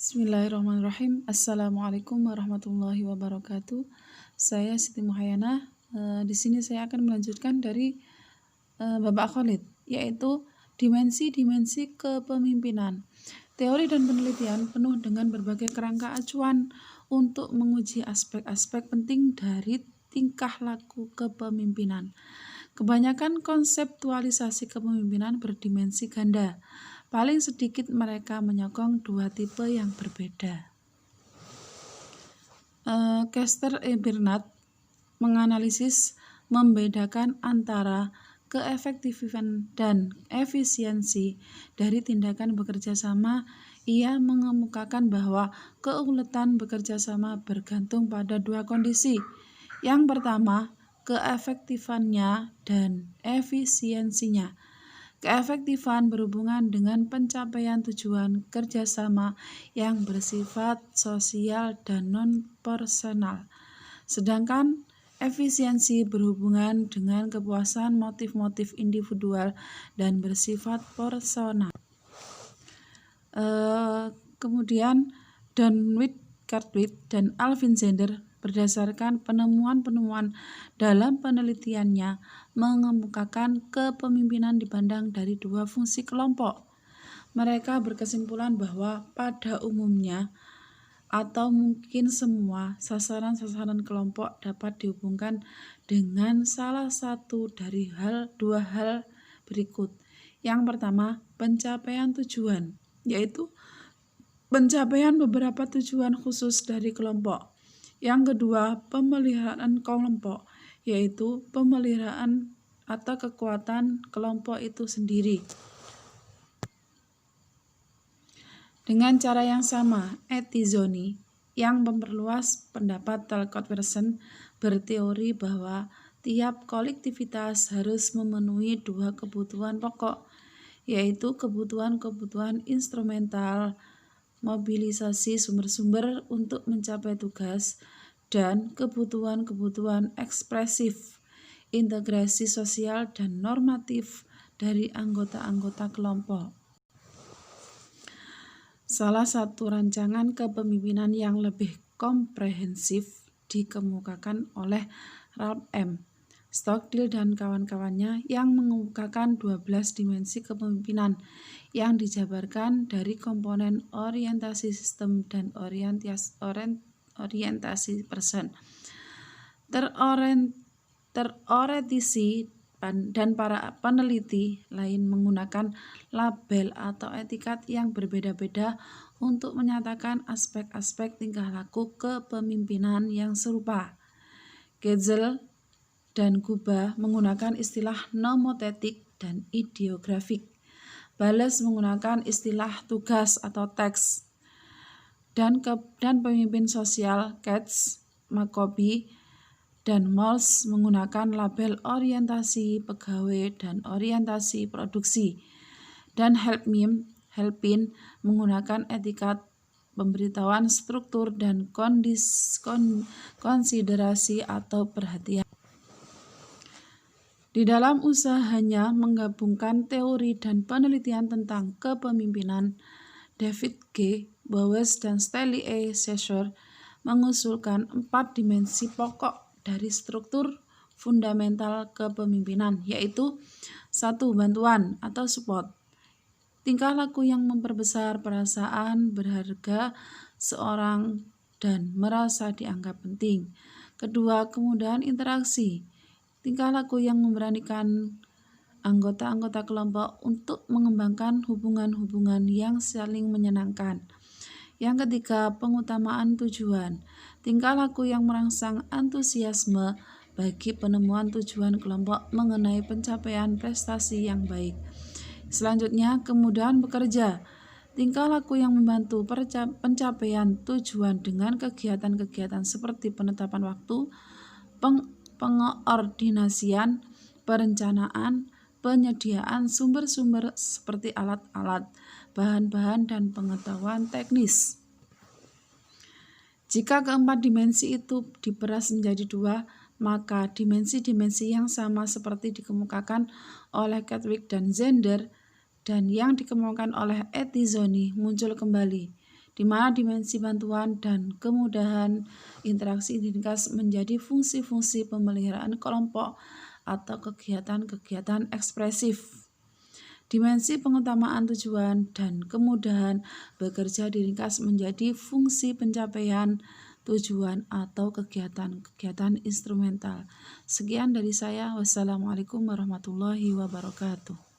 Bismillahirrahmanirrahim. Assalamualaikum warahmatullahi wabarakatuh. Saya Siti Muhayyana. Di sini saya akan melanjutkan dari Bapak Khalid, yaitu dimensi-dimensi kepemimpinan. Teori dan penelitian penuh dengan berbagai kerangka acuan untuk menguji aspek-aspek penting dari tingkah laku kepemimpinan. Kebanyakan konseptualisasi kepemimpinan berdimensi ganda. Paling sedikit mereka menyokong dua tipe yang berbeda. Kester E. Bernard menganalisis membedakan antara keefektifan dan efisiensi dari tindakan bekerja sama. Ia mengemukakan bahwa keuletan bekerja sama bergantung pada dua kondisi. Yang pertama, keefektifannya dan efisiensinya. Keefektifan berhubungan dengan pencapaian tujuan kerjasama yang bersifat sosial dan non-personal. Sedangkan efisiensi berhubungan dengan kepuasan motif-motif individual dan bersifat personal. Kemudian Donwit, Cartwright, dan Alvin Zander berdasarkan penemuan-penemuan dalam penelitiannya mengemukakan kepemimpinan dipandang dari dua fungsi kelompok. Mereka berkesimpulan bahwa pada umumnya atau mungkin semua sasaran-sasaran kelompok dapat dihubungkan dengan salah satu dari dua hal berikut. Yang pertama, pencapaian tujuan, yaitu pencapaian beberapa tujuan khusus dari kelompok. Yang kedua, pemeliharaan kelompok, yaitu pemeliharaan atau kekuatan kelompok itu sendiri. Dengan cara yang sama, Etizzoni yang memperluas pendapat Talcott-Pearson berteori bahwa tiap kolektivitas harus memenuhi dua kebutuhan pokok, yaitu kebutuhan-kebutuhan instrumental, mobilisasi sumber-sumber untuk mencapai tugas, dan kebutuhan-kebutuhan ekspresif, integrasi sosial dan normatif dari anggota-anggota kelompok. Salah satu rancangan kepemimpinan yang lebih komprehensif dikemukakan oleh Ralph M. Stockdale dan kawan-kawannya yang mengemukakan 12 dimensi kepemimpinan yang dijabarkan dari komponen orientasi sistem dan orientasi person. Teoretisi dan para peneliti lain menggunakan label atau etikat yang berbeda-beda untuk menyatakan aspek-aspek tingkah laku kepemimpinan yang serupa. Getzel dan Guba menggunakan istilah nomotetik dan ideografik. Bales menggunakan istilah tugas atau teks. Dan pemimpin sosial Katz, Macoby, dan Maltz menggunakan label orientasi pegawai dan orientasi produksi. Dan Helpin menggunakan etikat pemberitahuan struktur dan konsiderasi atau perhatian. Di dalam usahanya menggabungkan teori dan penelitian tentang kepemimpinan, David G. Bowes dan Stanley A. Schaefer mengusulkan 4 dimensi pokok dari struktur fundamental kepemimpinan, yaitu 1. Bantuan atau support, tingkah laku yang memperbesar perasaan berharga seorang dan merasa dianggap penting. 2. Kemudahan interaksi, tingkah laku yang memberanikan anggota-anggota kelompok untuk mengembangkan hubungan-hubungan yang saling menyenangkan. Yang 3. Pengutamaan tujuan, tingkah laku yang merangsang antusiasme bagi penemuan tujuan kelompok mengenai pencapaian prestasi yang baik. Selanjutnya, kemudahan bekerja, tingkah laku yang membantu pencapaian tujuan dengan kegiatan-kegiatan seperti penetapan waktu, pengoordinasian, perencanaan, penyediaan sumber-sumber seperti alat-alat, bahan-bahan, dan pengetahuan teknis. Jika keempat dimensi itu diperas menjadi 2, maka dimensi-dimensi yang sama seperti dikemukakan oleh Cartwright dan Zander dan yang dikemukakan oleh Etizzoni muncul kembali. di mana dimensi bantuan dan kemudahan interaksi diringkas menjadi fungsi-fungsi pemeliharaan kelompok atau kegiatan-kegiatan ekspresif. Dimensi pengutamaan tujuan dan kemudahan bekerja diringkas menjadi fungsi pencapaian tujuan atau kegiatan-kegiatan instrumental. Sekian dari saya. Wassalamualaikum warahmatullahi wabarakatuh.